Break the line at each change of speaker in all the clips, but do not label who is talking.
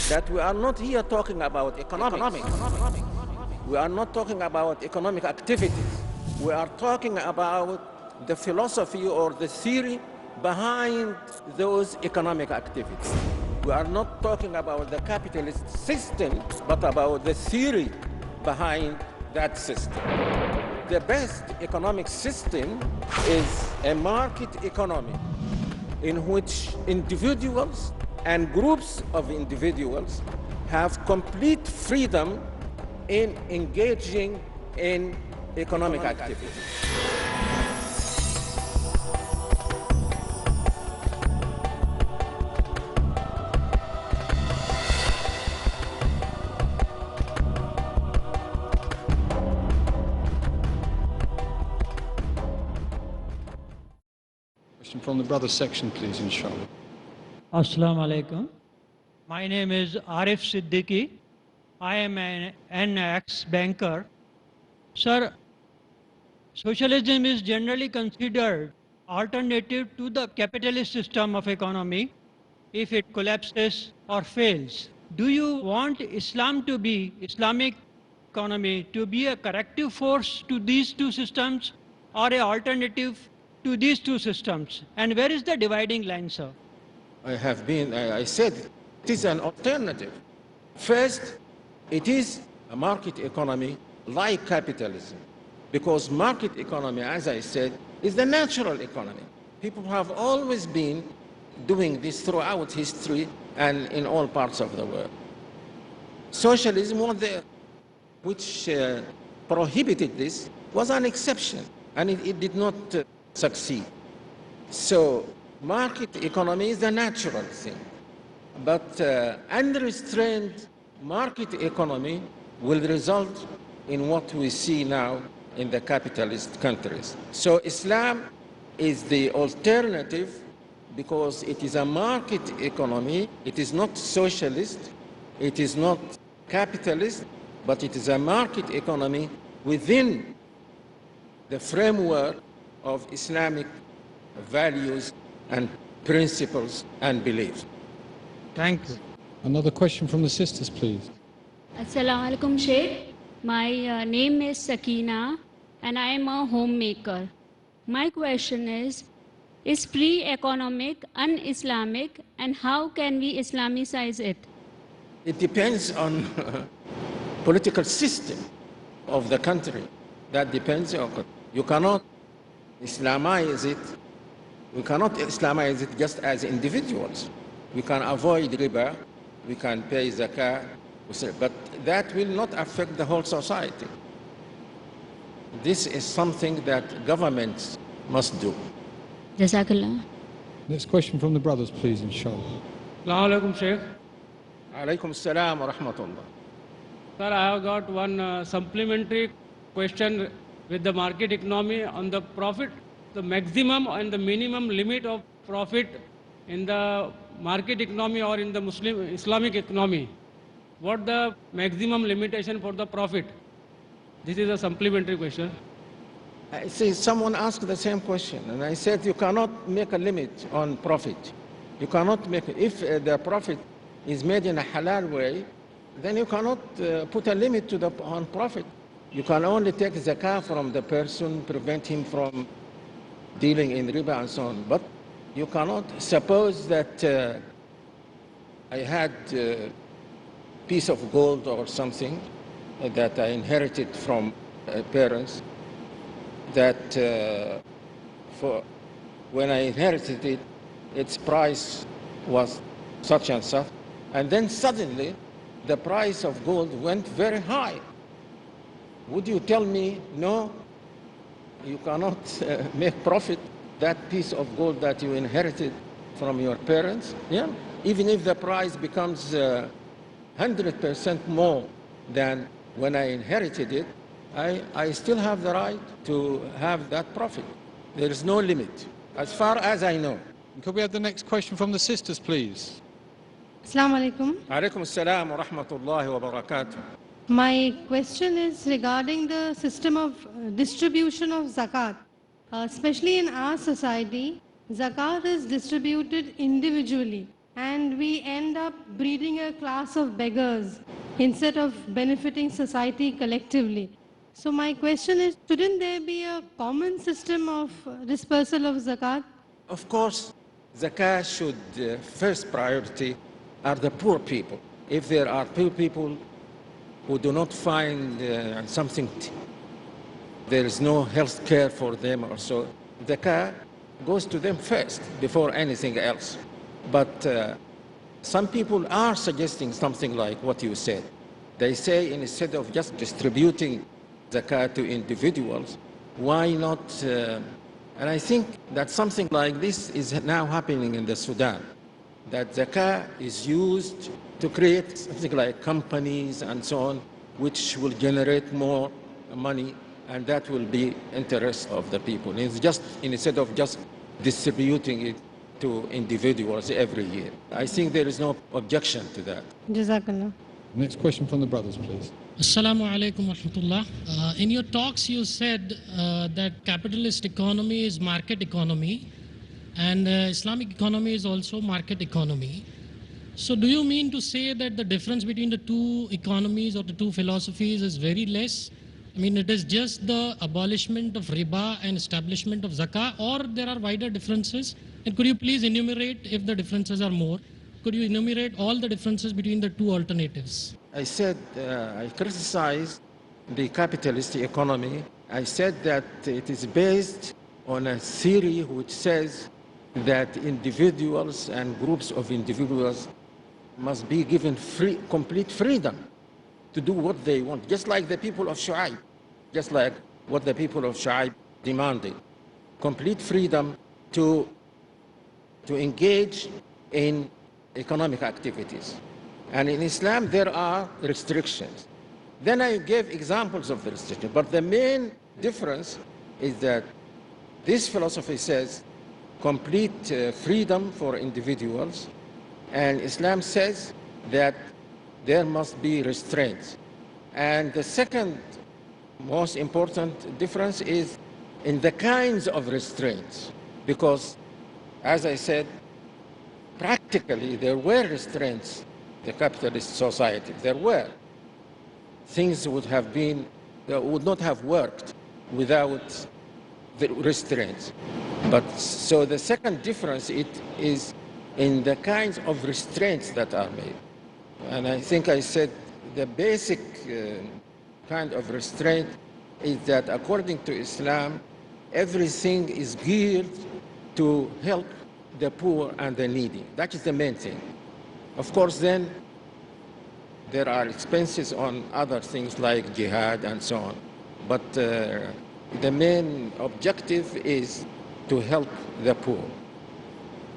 that we are not here talking about economics. We are not talking about economic activities. We are talking about the philosophy or the theory behind those economic activities. We are not talking about the capitalist system, but about the theory behind that system. The best economic system is a market economy in which individuals and groups of individuals have complete freedom in engaging in economic activity.
Question from the brother section, please, inshallah.
Assalamu alaikum. My name is Arif Siddiqui. I am an ex-banker. Sir, socialism is generally considered alternative to the capitalist system of economy if it collapses or fails. Do you want Islam to be, Islamic economy, to be a corrective force to these two systems or an alternative to these two systems? And where is the dividing line, sir?
I said it is an alternative. First, it is a market economy like capitalism, because market economy, as I said, is the natural economy. People have always been doing this throughout history and in all parts of the world. Socialism was there, which prohibited this, was an exception, and it did not succeed. So market economy is the natural thing, but unrestrained market economy will result in what we see now in the capitalist countries. So Islam is the alternative because it is a market economy. It is not socialist, it is not capitalist, but it is a market economy within the framework of Islamic values and principles and beliefs.
Thank you.
Another question from the sisters, please.
Assalamu alaikum, Sheikh. My name is Sakina and I am a homemaker. My question is free economic un-Islamic, and how can we Islamicize it?
It depends on political system of the country. That depends on, you cannot Islamize it. We cannot Islamize it just as individuals. We can avoid riba, we can pay zakah, but that will not affect the whole society. This is something that governments must do.
Jazakallah.
Next question from the brothers, please, inshallah.
Assalamu alaikum, Sheikh.
Alaikum assalam wa rahmatullah.
Sir, I have got one supplementary question with the market economy on the profit, the maximum and the minimum limit of profit in the market economy or in the Muslim Islamic economy. What the maximum limitation for the profit? This is a supplementary question.
I see someone asked the same question, and I said you cannot make a limit on profit. You cannot make, if the profit is made in a halal way, then you cannot put a limit to on profit. You can only take zakah from the person, prevent him from dealing in riba and so on. But you cannot suppose that I had a piece of gold or something that I inherited from parents, that when I inherited it, its price was such and such, and then suddenly the price of gold went very high. Would you tell me, no, you cannot make profit that piece of gold that you inherited from your parents? Yeah, even if the price becomes 100% more than when I inherited it, I still have the right to have that profit. There is no limit, as far as I know.
Could we have the next question from the sisters, please?
Assalamu alaikum.
Alaikum assalam wa rahmatullahi wa barakatuh.
My question is regarding the system of distribution of zakat. Especially in our society, zakat is distributed individually. and we end up breeding a class of beggars instead of benefiting society collectively. So my question is, shouldn't there be a common system of dispersal of zakat?
Of course, zakah should, first priority are the poor people. If there are poor people who do not find something, there is no health care for them or so, zakah goes to them first before anything else. But some people are suggesting something like what you said. They say instead of just distributing zakat to individuals, why not? And I think that something like this is now happening in the Sudan, that zakah is used to create something like companies and so on, which will generate more money, and that will be interest of the people. It's just instead of just distributing it to individuals every year. I think there is no objection to that.
Jazakallah.
Next question from the brothers, please.
Assalamu alaikum wa rahmatullah. In your talks, you said that capitalist economy is market economy and Islamic economy is also market economy. So do you mean to say that the difference between the two economies or the two philosophies is very less? I mean, it is just the abolishment of riba and establishment of zakah, or there are wider differences? And could you please enumerate if the differences are more? Could you enumerate all the differences between the two alternatives?
I said, I criticized the capitalist economy. I said that it is based on a theory which says that individuals and groups of individuals must be given complete freedom to do what they want, just like the people of Shu'aib, just like what the people of Shu'aib demanded. Complete freedom to engage in economic activities. And in Islam, there are restrictions. Then I gave examples of the restrictions. But the main difference is that this philosophy says complete freedom for individuals, and Islam says that there must be restraints. And the second most important difference is in the kinds of restraints, because, as I said, practically there were restraints in the capitalist society. There were. Things would not have worked without the restraints. But so the second difference is in the kinds of restraints that are made. And I think I said the basic kind of restraint is that according to Islam, everything is geared to help the poor and the needy. That is the main thing. Of course, then there are expenses on other things like jihad and so on. But the main objective is to help the poor.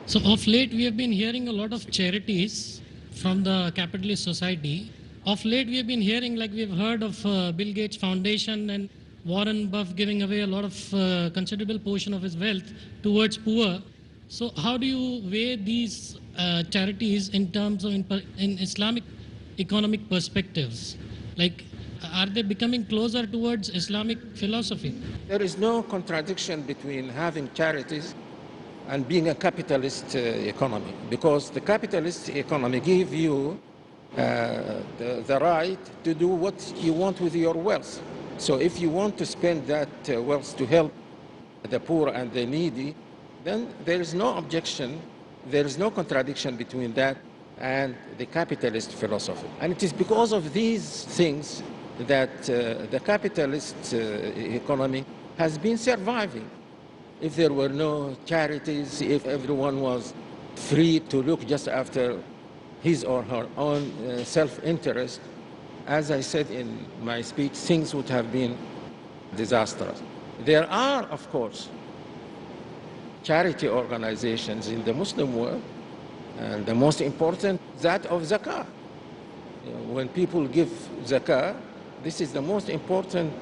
So of late, we have been hearing a lot of charities from the capitalist society. Of late, we have been hearing, like we have heard of Bill Gates Foundation and Warren Buffett giving away a lot of considerable portion of his wealth towards poor. So how do you weigh these charities in terms of in Islamic economic perspectives? Like, are they becoming closer towards Islamic philosophy?
There is no contradiction between having charities and being a capitalist economy, because the capitalist economy gives you the right to do what you want with your wealth. So if you want to spend that wealth to help the poor and the needy, then there is no objection, there is no contradiction between that and the capitalist philosophy. And it is because of these things that the capitalist economy has been surviving. If there were no charities, if everyone was free to look just after his or her own self-interest, as I said in my speech, things would have been disastrous. There are, of course, charity organizations in the Muslim world, and the most important, that of zakah. When people give zakah, this is the most important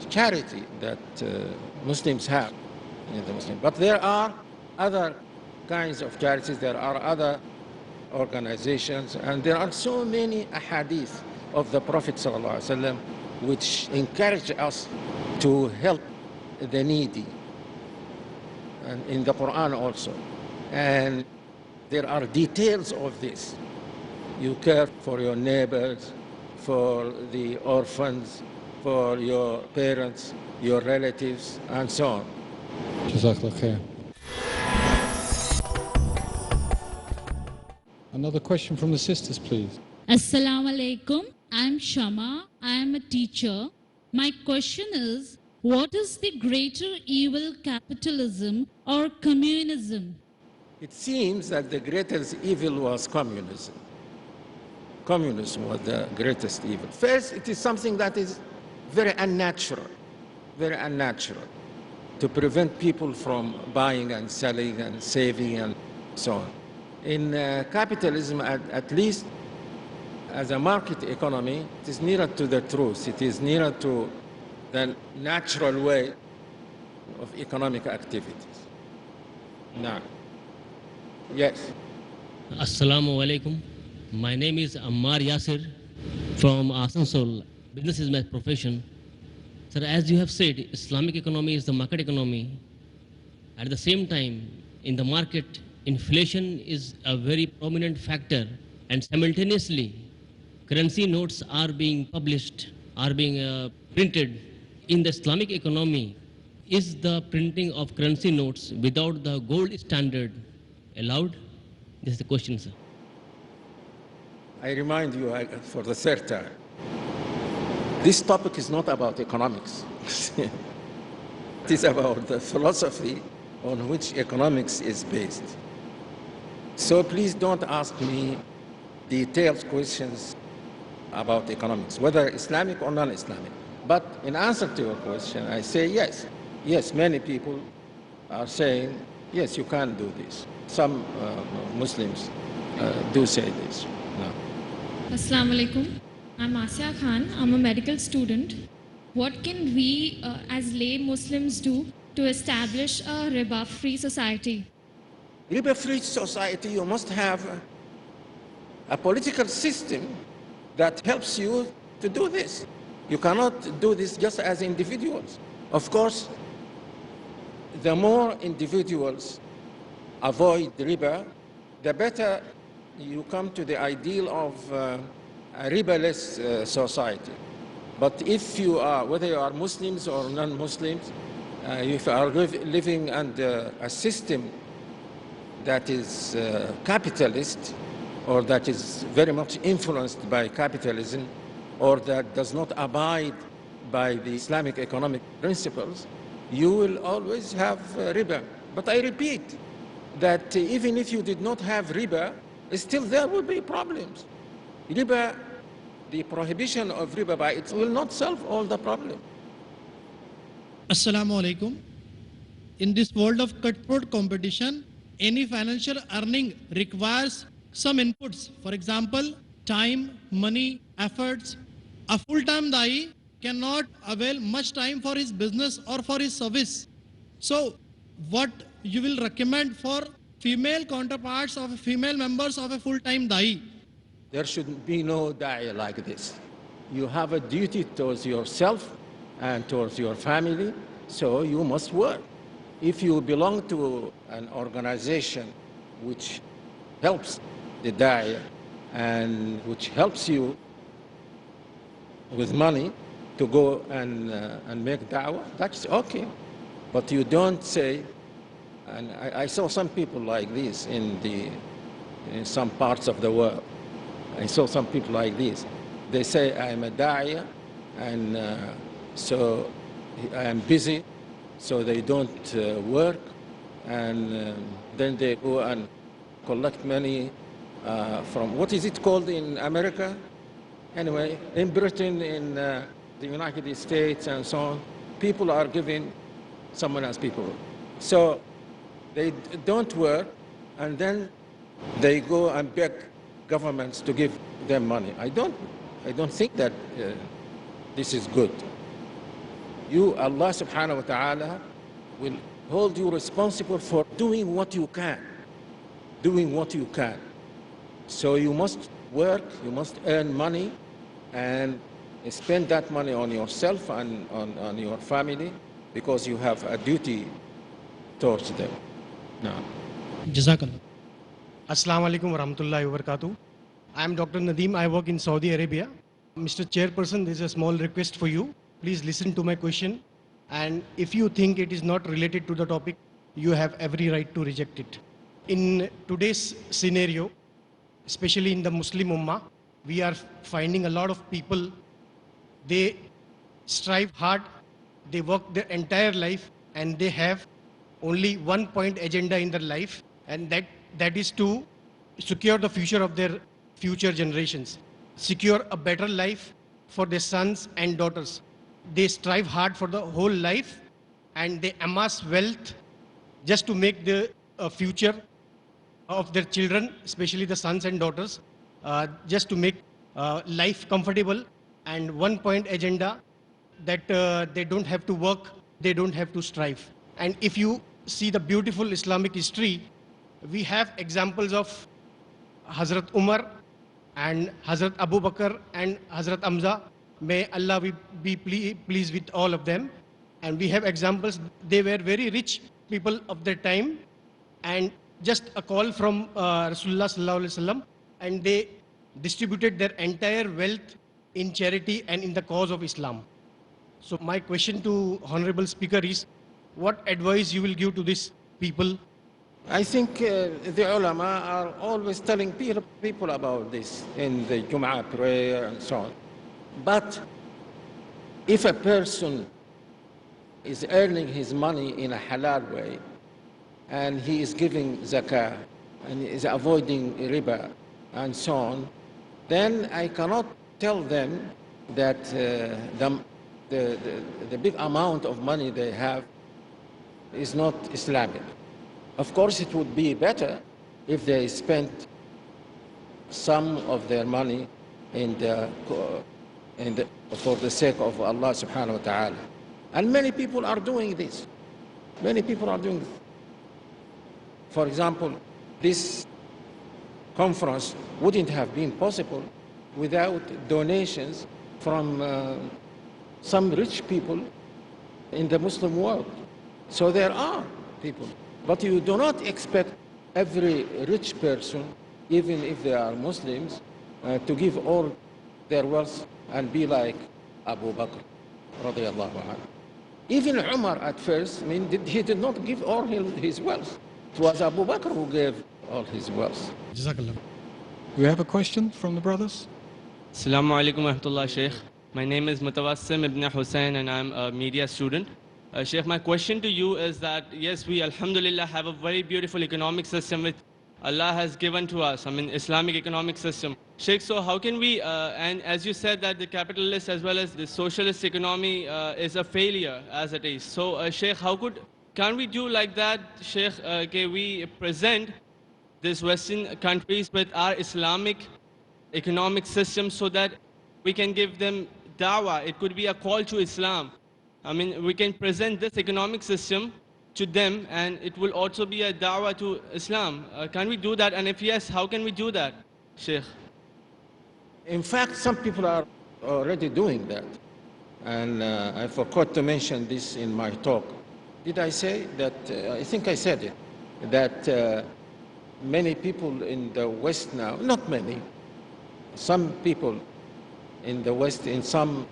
charity that Muslims have in the Muslim. But there are other kinds of charities, there are other organizations, and there are so many ahadith of the Prophet ﷺ which encourage us to help the needy, and in the Quran also. And There are details of this. You care for your neighbors, for the orphans, for your parents, your relatives, and so on.
Jazakallah khair. Another question from the sisters, please.
Assalamu alaikum. I'm Shama. I am a teacher. My question is, what is the greater evil, capitalism or communism?
It seems that the greatest evil was communism. Communism was the greatest evil. First, it is something that is very unnatural to prevent people from buying and selling and saving and so on. In capitalism, at least as a market economy, it is nearer to the truth. It is nearer to the natural way of economic activities. Now, yes.
Assalamu alaikum. My name is Ammar Yasir from Asansol. Business is my profession. Sir, as you have said, Islamic economy is the market economy. At the same time, in the market, inflation is a very prominent factor, and simultaneously, currency notes are being published, are being printed. In the Islamic economy, is the printing of currency notes without the gold standard allowed? This is the question, sir.
I remind you for the third time, this topic is not about economics. It is about the philosophy on which economics is based. So please don't ask me detailed questions about economics, whether Islamic or non-Islamic. But in answer to your question, I say yes. Yes, many people are saying, yes, you can do this. Some Muslims do say this. No.
Assalamu alaikum. I'm Asya Khan. I'm a medical student. What can we as lay Muslims do to establish a riba-free society?
Riba-free society, you must have a political system that helps you to do this. You cannot do this just as individuals. Of course, the more individuals avoid riba, the better you come to the ideal of a riba-less society. But if you are, whether you are Muslims or non-Muslims, if you are living under a system that is capitalist, or that is very much influenced by capitalism, or that does not abide by the Islamic economic principles, you will always have riba. But I repeat that even if you did not have riba, still there will be problems. Riba, the prohibition of riba by it will not solve all the problems.
Assalamu alaikum. In this world of cutthroat competition, any financial earning requires some inputs. For example, time, money, efforts. A full-time da'i cannot avail much time for his business or for his service. So, what you will recommend for female counterparts of female members of a full-time da'i?
There should be no da'i like this. You have a duty towards yourself and towards your family, so you must work. If you belong to an organization which helps the da'i and which helps you with money to go and make da'wah, that's okay. But you don't say, and I saw some people like this in some parts of the world. I saw some people like this. They say, I'm a da'iyah, and so I am busy, so they don't work, and then they go and collect money from, what is it called in America? Anyway, in Britain, in the United States, and so on, people are giving someone else people. So they don't work, and then they go and beg governments to give them money. I don't think that this is good. You, Allah subhanahu wa ta'ala, will hold you responsible for doing what you can. Doing what you can. So you must work, you must earn money, and spend that money on yourself and on your family, because you have a duty towards them. Now,
Jazakallah.
Assalamu alaikum wa rahmatullahi wa barakatuh. I am Dr. Nadeem. I work in Saudi Arabia. Mr. Chairperson, there is a small request for you. Please listen to my question. And if you think it is not related to the topic, you have every right to reject it. In today's scenario, especially in the Muslim Ummah, we are finding a lot of people, they strive hard, they work their entire life, and they have only one point agenda in their life, and that is to secure the future of their future generations, secure a better life for their sons and daughters. They strive hard for the whole life, and they amass wealth just to make the future of their children, especially the sons and daughters, just to make life comfortable, and one point agenda that they don't have to work, they don't have to strive. And if you see the beautiful Islamic history, we have examples of Hazrat Umar and Hazrat Abu Bakr and Hazrat Hamza. May Allah be pleased with all of them. And we have examples, they were very rich people of their time, and just a call from Rasulullah sallallahu alaihi wasallam, and they distributed their entire wealth in charity and in the cause of Islam. So my question to Honorable Speaker is, what advice you will give to these people?
I think the ulama are always telling people about this in the Jum'ah prayer and so on. But if a person is earning his money in a halal way, and he is giving zakah, and is avoiding riba, and so on, then I cannot tell them that the big amount of money they have is not Islamic. Of course, it would be better if they spent some of their money for the sake of Allah subhanahu wa ta'ala. And many people are doing this. Many people are doing this. For example, this conference wouldn't have been possible without donations from some rich people in the Muslim world. So there are people. But you do not expect every rich person, even if they are Muslims, to give all their wealth and be like Abu Bakr, radiallahu anhu. Even Umar at first, he did not give all his wealth. It was Abu Bakr who gave all his wealth.
Jazakallah. We have a question from the brothers.
Assalamu alaikum wa rahmatullah, Sheikh. My name is Mutawassim ibn Hussain, and I'm a media student. Sheikh, my question to you is that, yes, we alhamdulillah have a very beautiful economic system which Allah has given to us, Islamic economic system. Sheikh, so how can we, and as you said that the capitalist as well as the socialist economy is a failure as it is. So Sheikh, can we do like that, Sheikh, we present these Western countries with our Islamic economic system so that we can give them dawah? It could be a call to Islam. We can present this economic system to them, and it will also be a da'wah to Islam. Can we do that? And if yes, how can we do that, Sheikh?
In fact, some people are already doing that. And I forgot to mention this in my talk. Did I say that? I think I said it, that many people in the West now, not many, some people in the West, in some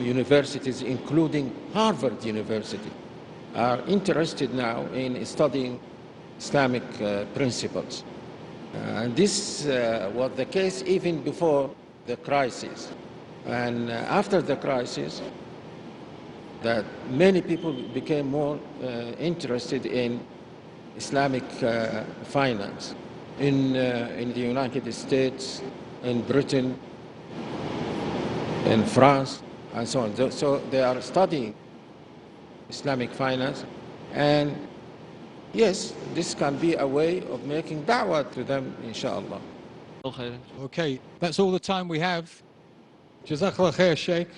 universities, including Harvard University, are interested now in studying Islamic principles. And this was the case even before the crisis. And after the crisis, that many people became more interested in Islamic finance in the United States, in Britain, in France, and so on. So they are studying Islamic finance, and yes, this can be a way of making da'wah to them, inshallah.
Okay, that's all the time we have. Jazakallah khair, Sheikh.